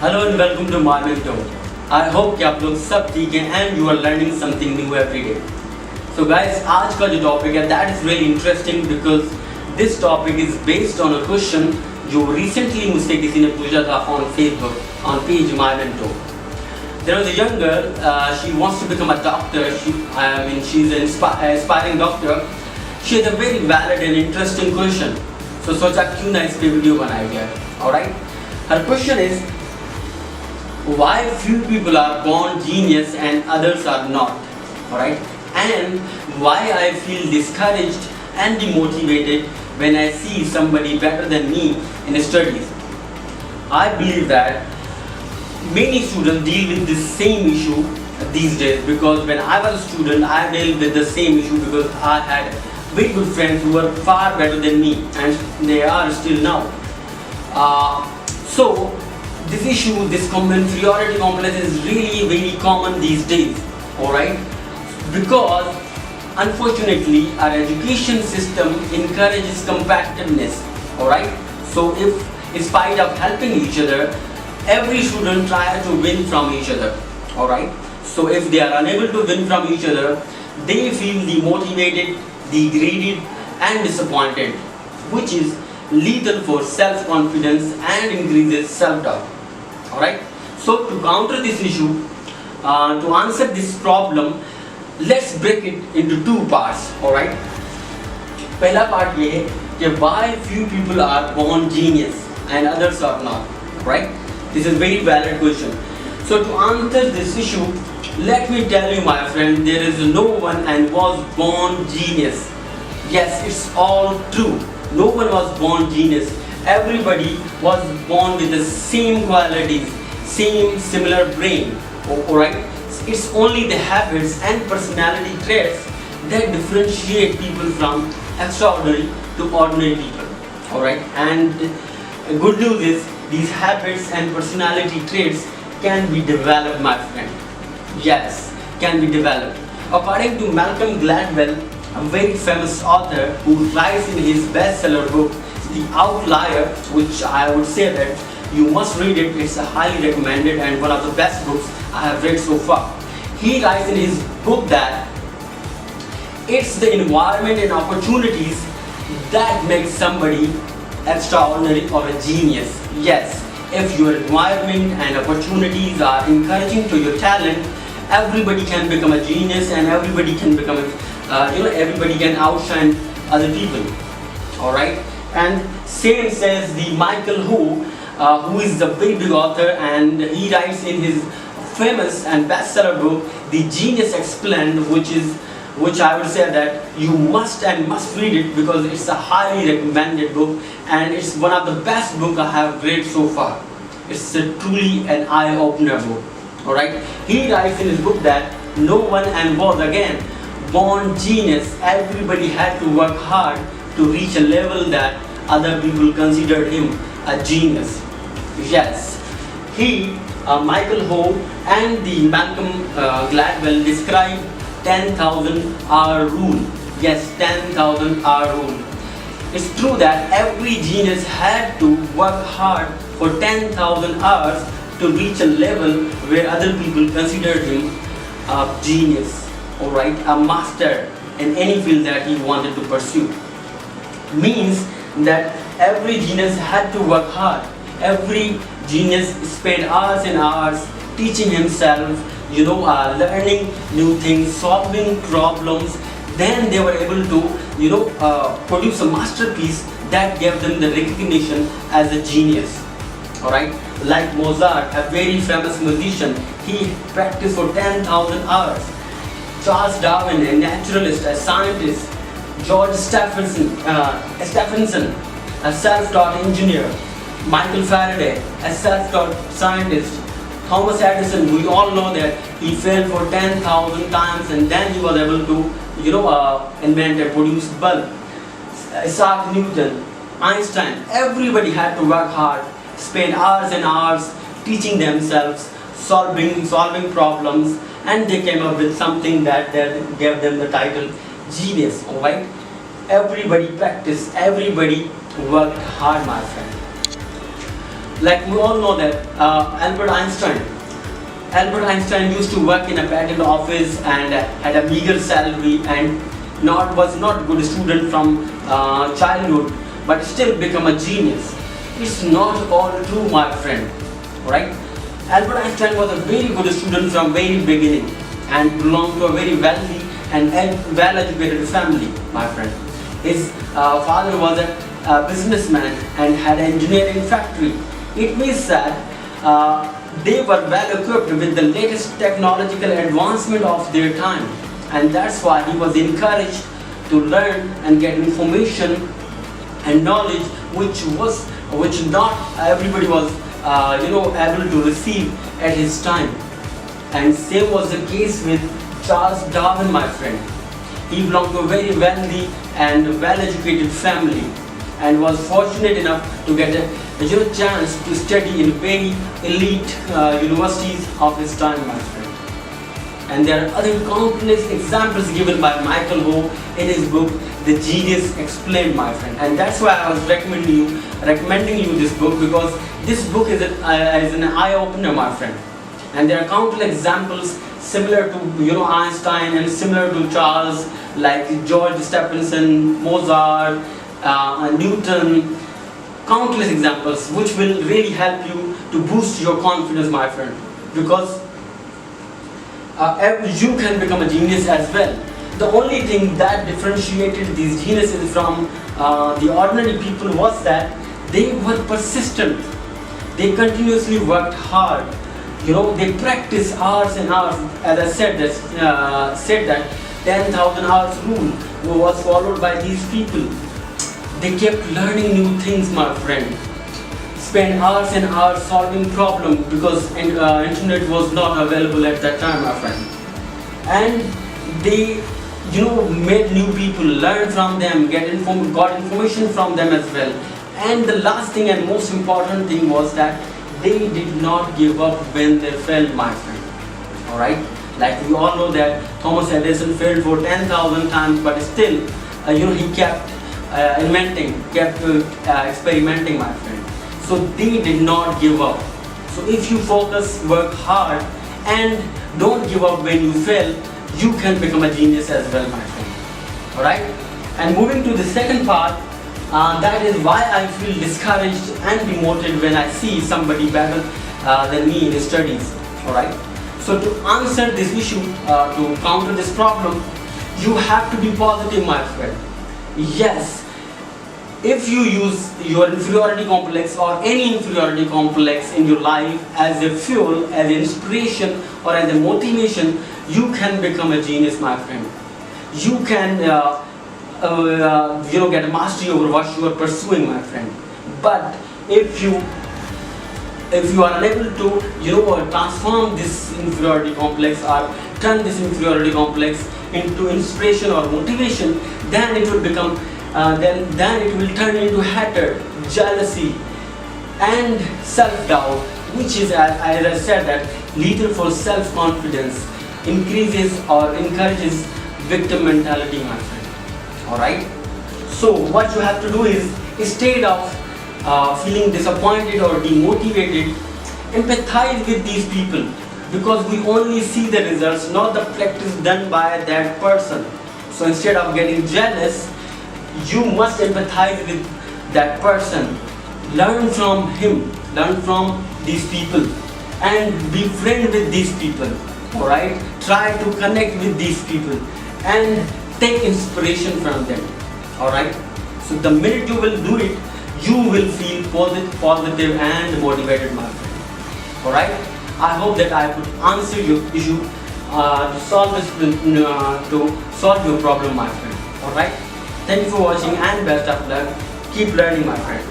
Hello and welcome to Mymentor. I hope कि आप लोग सब ठीक हैं and you are learning something new every day. So guys, आज का जो topic है that is really interesting because this topic is based on a question जो recently मुझसे किसी ने पूछा था on Facebook on page Mymentor. There was a young girl. She wants to become a doctor. She's an aspiring doctor. She has a very valid and interesting question. So सोचा क्यों ना इस पे वीडियो बनाया गया. Alright. Her question is, why few people are born genius and others are not, alright? And why I feel discouraged and demotivated when I see somebody better than me in studies. I believe that many students deal with this same issue these days, because when I was a student I dealt with the same issue because I had very good friends who were far better than me and they are still now. So this issue, this inferiority complex is really very common these days, alright? Because unfortunately our education system encourages competitiveness, alright? So if in spite of helping each other, every student tries to win from each other, alright? So if they are unable to win from each other, they feel demotivated, degraded and disappointed, which is lethal for self-confidence and increases self-doubt. Alright, so to counter this issue, to answer this problem, let's break it into two parts. Alright, पहला part ये है कि why few people are born genius and others are not. Right, this is very valid question. So to answer this issue, let me tell you, my friend, there is no one and was born genius. Yes, it's all true. No one was born genius. Everybody was born with the same qualities, similar brain. Alright? It's only the habits and personality traits that differentiate people from extraordinary to ordinary people. Alright? And good news is these habits and personality traits can be developed, my friend. Yes, can be developed. According to Malcolm Gladwell, a very famous author who writes in his bestseller book, The Outlier, which I would say that you must read it. It's a highly recommended and one of the best books I have read so far. He writes in his book that it's the environment and opportunities that make somebody extraordinary or a genius. Yes, if your environment and opportunities are encouraging to your talent, everybody can become a genius and everybody can become everybody can outshine other people. Alright, and same says the Michael who is a very big author, and he writes in his famous and bestseller book The Genius Explained, which I would say that you must read it because it's a highly recommended book and it's one of the best book I have read so far. It's truly an eye-opener book. Alright, he writes in his book that no one and was again born genius. Everybody had to work hard to reach a level that other people considered him a genius. Yes, Michael Ho and the Malcolm Gladwell described 10,000 hour rule. Yes, 10,000 hour rule. It's true that every genius had to work hard for 10,000 hours to reach a level where other people considered him a genius, alright, a master in any field that he wanted to pursue. Means that every genius had to work hard. Every genius spent hours and hours teaching himself, learning new things, solving problems. Then they were able to, produce a masterpiece that gave them the recognition as a genius. Alright, like Mozart, a very famous musician, he practiced for 10,000 hours. Charles Darwin, a naturalist, a scientist. George Stephenson, a self-taught engineer. Michael Faraday, a self-taught scientist. Thomas Edison, we all know that he failed for 10,000 times and then he was able to, invent and produce bulb. Isaac Newton, Einstein, everybody had to work hard, spend hours and hours teaching themselves, solving problems, and they came up with something that gave them the title genius. Alright, everybody practiced, everybody worked hard, my friend. Like we all know that Albert Einstein used to work in a patent office and had a meager salary, and was not good student from childhood, but still become a genius. It's not all true, my friend. Right? Albert Einstein was a very good student from very beginning and belonged to a very wealthy and well-educated family, my friend. His father was a businessman and had an engineering factory. It means that they were well equipped with the latest technological advancement of their time, and that's why he was encouraged to learn and get information and knowledge which not everybody was able to receive at his time. And same was the case with Charles Darwin, my friend. He belonged to a very wealthy and well-educated family and was fortunate enough to get a chance to study in very elite universities of his time, my friend. And there are other countless examples given by Michael Ho in his book The Genius Explained, my friend. And that's why I was recommending you this book, because this book is an eye-opener, my friend. And there are countless examples similar to Einstein and similar to Charles, like George Stephenson, Mozart, Newton. Countless examples which will really help you to boost your confidence, my friend, because you can become a genius as well. The only thing that differentiated these geniuses from the ordinary people was that they were persistent. They continuously worked hard. They practiced hours and hours. As I said that 10,000 hours rule was followed by these people. They kept learning new things, my friend. Spent hours and hours solving problems because internet was not available at that time, my friend. And they, made new people, learn from them, got information from them as well. And the last thing and most important thing was that they did not give up when they failed, my friend. Alright? Like we all know that Thomas Edison failed for 10,000 times, but still, he kept kept experimenting, my friend. So they did not give up. So if you focus, work hard, and don't give up when you fail, you can become a genius as well, my friend. Alright? And moving to the second part, that is why I feel discouraged and demoted when I see somebody better than me in studies. Alright? So to answer this issue, to counter this problem, you have to be positive, my friend. Yes, if you use your inferiority complex or any inferiority complex in your life as a fuel, as an inspiration, or as a motivation, you can become a genius, my friend. You can get a mastery over what you are pursuing, my friend. But if you are unable to transform this inferiority complex or turn this inferiority complex into inspiration or motivation, then it will become then it will turn into hatred, jealousy, and self-doubt, which is, as I said, that lethal for self-confidence, increases or encourages victim mentality, my friend. Alright? So what you have to do is, instead of feeling disappointed or demotivated, empathize with these people, because we only see the results, not the practice done by that person. So instead of getting jealous, you must empathize with that person. Learn from him, learn from these people, and be friend with these people. Alright? Try to connect with these people and take inspiration from them. Alright? So the minute you will do it, you will feel positive and motivated, my friend. Alright? I hope that I could answer your issue to solve your problem, my friend. Alright? Thank you for watching and best of luck. Keep learning, my friend.